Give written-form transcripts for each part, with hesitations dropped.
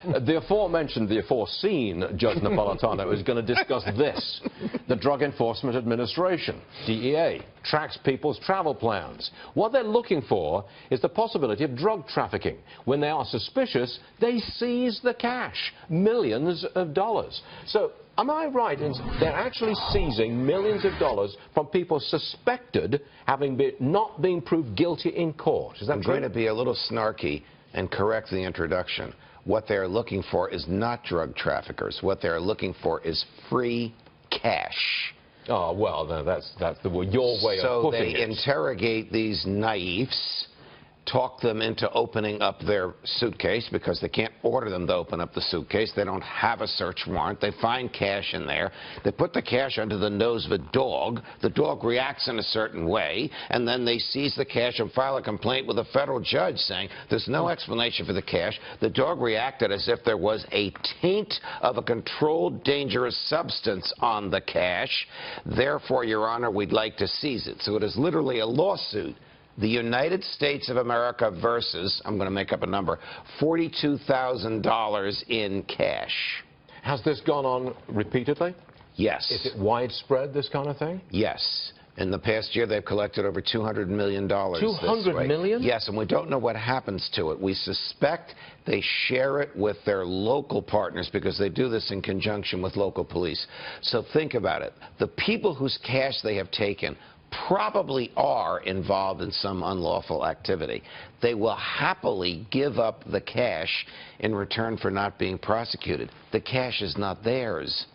The aforementioned, the aforeseen Judge Napolitano is going to discuss this. The Drug Enforcement Administration, DEA, tracks people's travel plans. What they're looking for is the possibility of drug trafficking. When they are suspicious, they seize the cash, millions of dollars. So, am I right in they're actually seizing millions of dollars from people suspected having not been proved guilty in court? Is that I'm true? going to be a little snarky and correct the introduction. What they're looking for is not drug traffickers. What they're looking for is free cash. Oh, well, no, that's your way of putting it. So they interrogate these naifs, talk them into opening up their suitcase because they can't order them to open up the suitcase. They don't have a search warrant. They find cash in there. They put the cash under the nose of a dog. The dog reacts in a certain way, and then they seize the cash and file a complaint with a federal judge saying there's no explanation for the cash. The dog reacted as if there was a taint of a controlled dangerous substance on the cash. Therefore, Your Honor, we'd like to seize it. So it is literally a lawsuit. The United States of America versus, I'm going to make up a number, $42,000 in cash. Has this gone on repeatedly? Yes. Is it widespread, this kind of thing? Yes. In the past year, they've collected over $200 million. $200 million? Yes, and we don't know what happens to it. We suspect they share it with their local partners because they do this in conjunction with local police. So think about it. The people whose cash they have taken probably are involved in some unlawful activity. They will happily give up the cash in return for not being prosecuted. The cash is not theirs.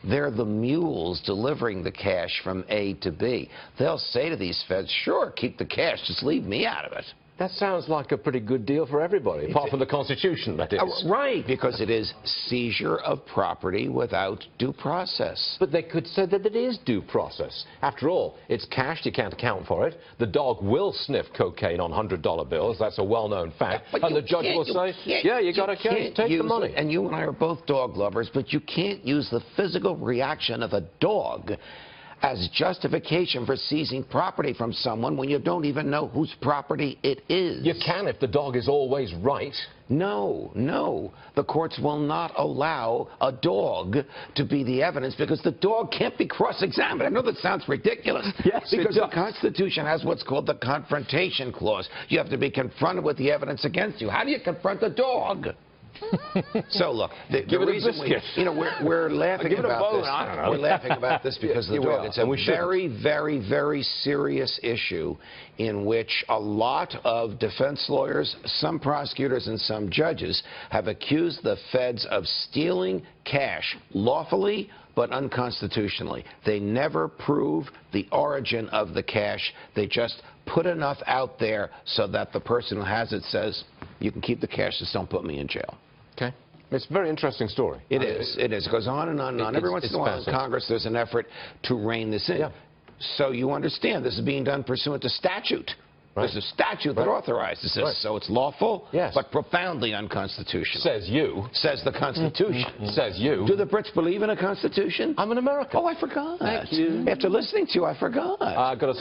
They're the mules delivering the cash from A to B. They'll say to these feds, sure, keep the cash, just leave me out of it. That sounds like a pretty good deal for everybody, apart from the Constitution, that is. Right, because it is seizure of property without due process. But they could say that it is due process. After all, it's cash, you can't account for it. The dog will sniff cocaine on $100 bills, that's a well-known fact. And the judge will say, yeah, you got to take the money. And you and I are both dog lovers, but you can't use the physical reaction of a dog as justification for seizing property from someone when you don't even know whose property it is. You can if the dog is always right. No, no. The courts will not allow a dog to be the evidence because the dog can't be cross-examined. I know that sounds ridiculous. Yes, because the Constitution has what's called the Confrontation Clause. You have to be confronted with the evidence against you. How do you confront a dog? So look, the reason we're laughing about this, we're laughing about this because of the dog. It's a very, very, very serious issue in which a lot of defense lawyers, some prosecutors, and some judges have accused the feds of stealing cash lawfully but unconstitutionally. They never prove the origin of the cash. They just put enough out there so that the person who has it says, you can keep the cash, just don't put me in jail. Okay. It's a very interesting story. It is. It is. It goes on and on and on. Every once in a while in Congress there's an effort to rein this in. Yeah. So you understand this is being done pursuant to statute. Right. There's a statute that authorizes this. Right. So it's lawful, but profoundly unconstitutional. Says you. Says the Constitution. Says you. Do the Brits believe in a Constitution? I'm an American. Oh, I forgot. Thank you. After listening to you, I forgot.